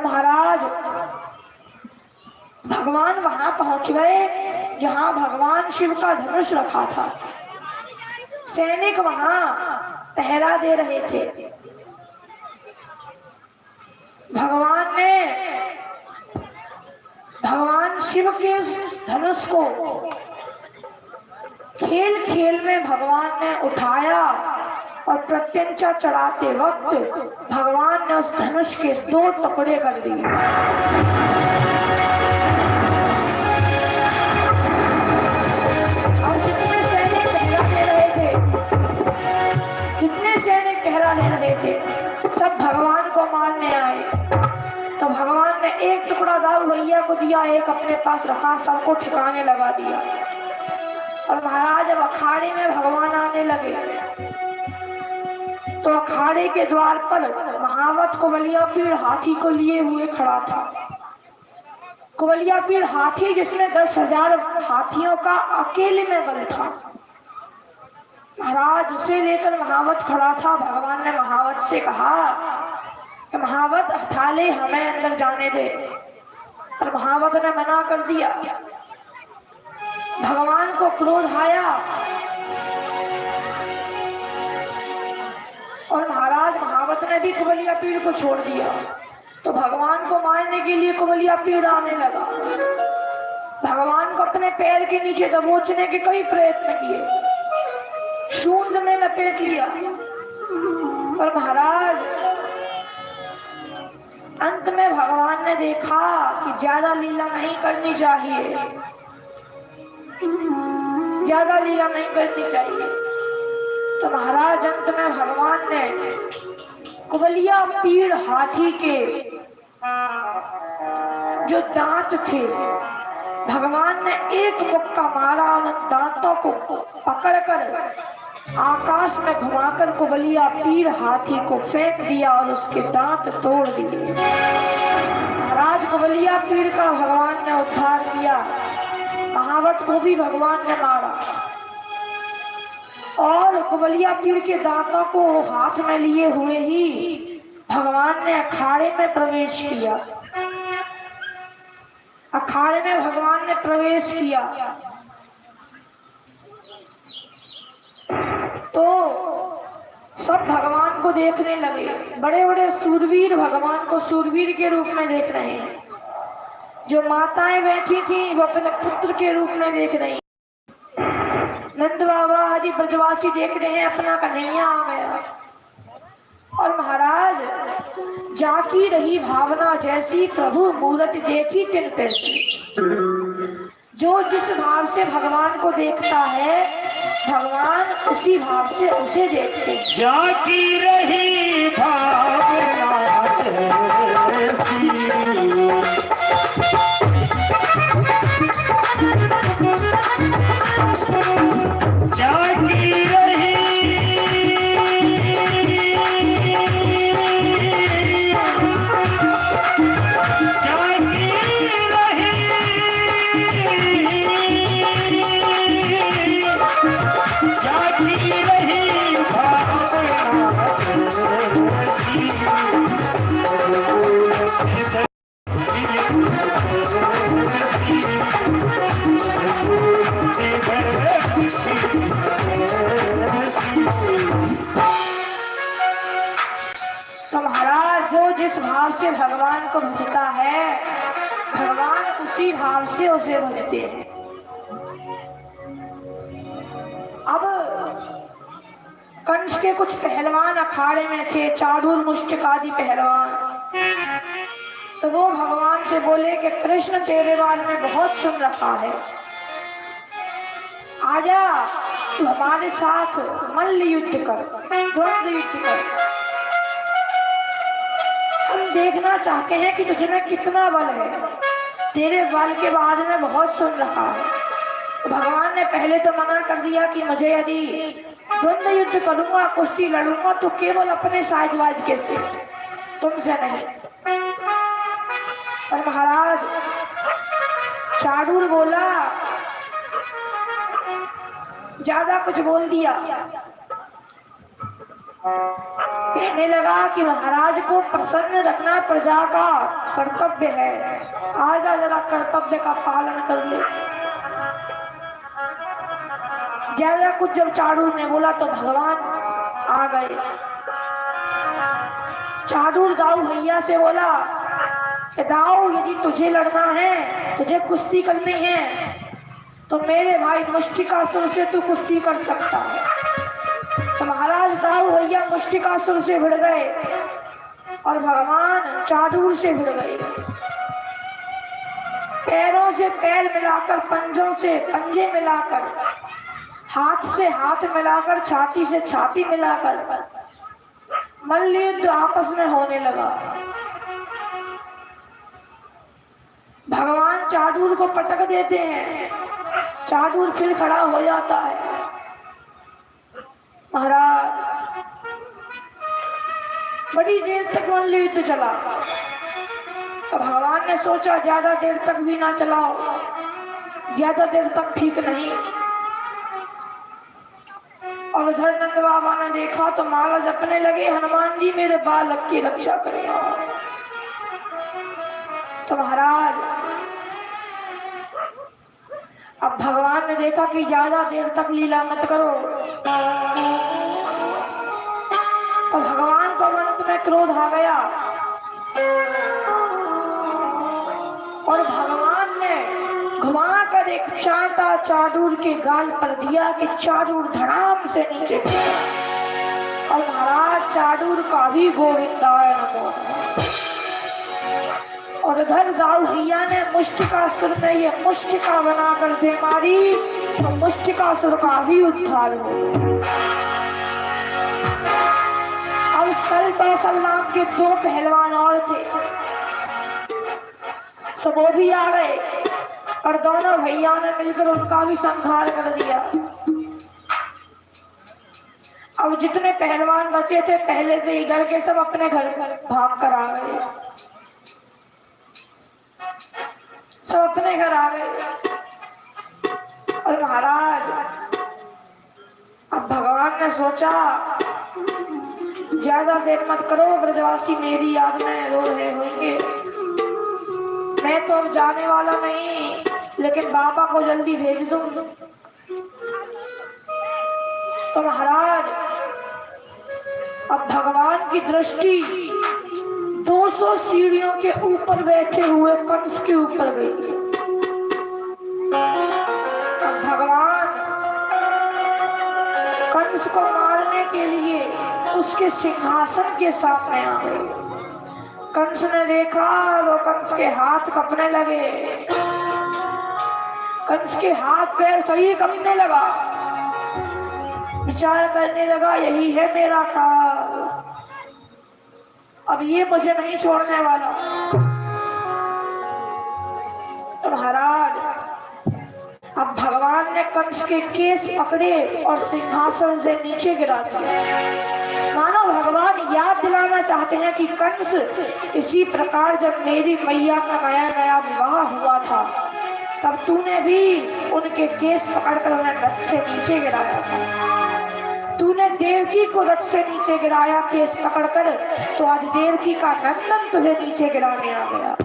और महाराज भगवान वहां पहुंच गए जहां भगवान शिव का धनुष रखा था। सैनिक वहां पहरा दे रहे थे। भगवान शिव के उस धनुष को खेल खेल में भगवान ने उठाया और प्रत्यंचा चढ़ाते वक्त भगवान ने उस धनुष के 2 टुकड़े कर दिए। और जितने सैनिक पहरा ले रहे थे सब भगवान को मारने आए। तो भगवान ने एक टुकड़ा दाऊ भैया को दिया, एक अपने पास रखा, सबको ठिकाने लगा दिया। और महाराज अब अखाड़े में भगवान आने लगे तो अखाड़े के द्वार पर महावत कुबलिया पीड़ हाथी को लिए हुए खड़ा था। कुबलिया पीड़ हाथी जिसमें 10,000 हाथियों का अकेले में बल था। महाराज उसे लेकर महावत खड़ा था। भगवान ने महावत से कहा कि महावत हटा ले, हमें अंदर जाने दे। और महावत ने मना कर दिया। भगवान को क्रोध आया और महाराज महावत ने भी कुबलिया पीड़ को छोड़ दिया। तो भगवान को मारने के लिए कुबलिया पीड़ आने लगा। भगवान को अपने पैर के नीचे दबोचने के कई प्रयत्न किए, शूंड में लपेट लिया। और महाराज अंत में भगवान ने देखा कि ज्यादा लीला नहीं करनी चाहिए, ज्यादा लीला नहीं करनी चाहिए। तो महाराज अंत में भगवान ने कुबलिया पीड़ हाथी के जो दांत थे भगवान ने एक मुक्का मारा और उन दांतों को पकड़कर आकाश में घुमाकर कुबलिया पीड़ हाथी को फेंक दिया और उसके दांत तोड़ दिए। महाराज कुबलिया पीड़ का भगवान ने उद्धार किया। महावत को भी भगवान ने मारा और कुबलिया पीड़ के दांतों को हाथ में लिए हुए ही भगवान ने अखाड़े में प्रवेश किया। अखाड़े में भगवान ने प्रवेश किया तो सब भगवान को देखने लगे। बड़े बड़े सूरवीर भगवान को सूरवीर के रूप में देख रहे हैं। जो माताएं बैठी थी वो अपने पुत्र के रूप में देख रही। नंद बाबा आदि ब्रजवासी देख रहे हैं अपना कन्हैया आ गया। और महाराज जाकी रही भावना जैसी प्रभु मूर्ति देखी तिन तैसी। जो जिस भाव से भगवान को देखता है भगवान उसी भाव से उसे देखते। जाकी रही भावना जैसी जागी रही तो महाराज जो जिस भाव से भगवान को भजता है भगवान उसी भाव से उसे भजते हैं। अब कंस के कुछ पहलवान अखाड़े में थे, चाडूर मुष्टिक आदि पहलवान। तो वो भगवान से बोले कि कृष्ण तेरे बारे में बहुत सुन रखा है, आजा तू हमारे साथ मल्ल युद्ध कर, द्वंद्व युद्ध कर। हम देखना चाहते हैं कि तुझमें कितना बल है, तेरे बल के बारे में बहुत सुन रखा है। तो भगवान ने पहले तो मना कर दिया कि मुझे यदि द्वंद्व युद्ध करूंगा, कुश्ती लड़ूंगा तो केवल अपने साजवाज के से, तुमसे नहीं। और महाराज चाडूर बोला, ज्यादा कुछ बोल दिया कि कहने लगा कि महाराज को प्रसन्न रखना प्रजा का कर्तव्य है, आजा जरा कर्तव्य का पालन कर ले। ज्यादा कुछ जब चाडूर ने बोला तो भगवान आ गए। चाडूर दाऊ भैया से बोला कि दाऊ यदि तुझे लड़ना है, तुझे कुश्ती करनी है, तो मेरे भाई मुष्टिकासुर से तू कुश्ती कर सकता है। तो महाराज दाऊ भैया मुष्टिकासुर से भिड़ गए और भगवान चाडूर से भिड़ गए। पैरों से पैर मिलाकर, पंजों से पंजे मिलाकर, हाथ से हाथ मिलाकर, छाती से छाती मिलाकर मल्ल युद्ध आपस में होने लगा। भगवान चाडूर को पटक देते हैं, चाडूर फिर खड़ा हो जाता है। महाराज बड़ी देर तक मल्ल युद्ध चला। तो भगवान ने सोचा ज्यादा देर तक भी ना चलाओ, ज्यादा देर तक ठीक नहीं। और उधर नंद बाबा ने देखा तो माला जपने लगे, हनुमान जी मेरे बालक की रक्षा करें। तो महाराज अब भगवान ने देखा कि ज्यादा देर तक लीला मत करो, तो भगवान को अंत में क्रोध आ गया और भगवान ने घुमाकर एक चांटा चाडूर के गाल पर दिया कि चाडूर धड़ाम से नीचे गिरा। और महाराज चाडूर का भी गोविंदाय नमो। और इधर दाऊ भैया ने मुष्टिकासुर में ये मुष्टिका बनाकर दे मारी, तो मुष्टिकासुर का भी उद्धार हो। अब सल्लाम के दो पहलवान और थे, सब वो भी आ गए और दोनों भैया ने मिलकर उनका भी संहार कर दिया। अब जितने पहलवान बचे थे पहले से ही डर के सब अपने घर भाग कर आ गए, सब अपने घर आ गए। और महाराज अब भगवान ने सोचा ज्यादा देर मत करो, ब्रजवासी मेरी याद में रो रहे होंगे, मैं तो अब जाने वाला नहीं, लेकिन बाबा को जल्दी भेज दूं। तो महाराज अब भगवान की दृष्टि 200 सीढ़ियों के ऊपर बैठे हुए कंस के ऊपर गई। अब भगवान कंस को मारने के लिए उसके सिंहासन के सामने आ गए। कंस ने देखा, वो कंस के हाथ कपने लगे, कंस के हाथ पैर शरीर कपने लगा, विचार करने लगा यही है मेरा काल, अब ये मुझे नहीं छोड़ने वाला। तो महाराज अब भगवान ने कंस के केस पकड़े और सिंहासन से नीचे गिरा दिया। मानो भगवान याद दिलाना चाहते हैं कि कंस, इसी प्रकार जब मेरी मैया का नया नया विवाह हुआ था तब तूने भी उनके केस पकड़कर उन्हें रथ से नीचे गिराया था। तूने देवकी को रथ से नीचे गिराया केस पकड़कर, तो आज देवकी का नंदन तुझे नीचे गिराने आ गया।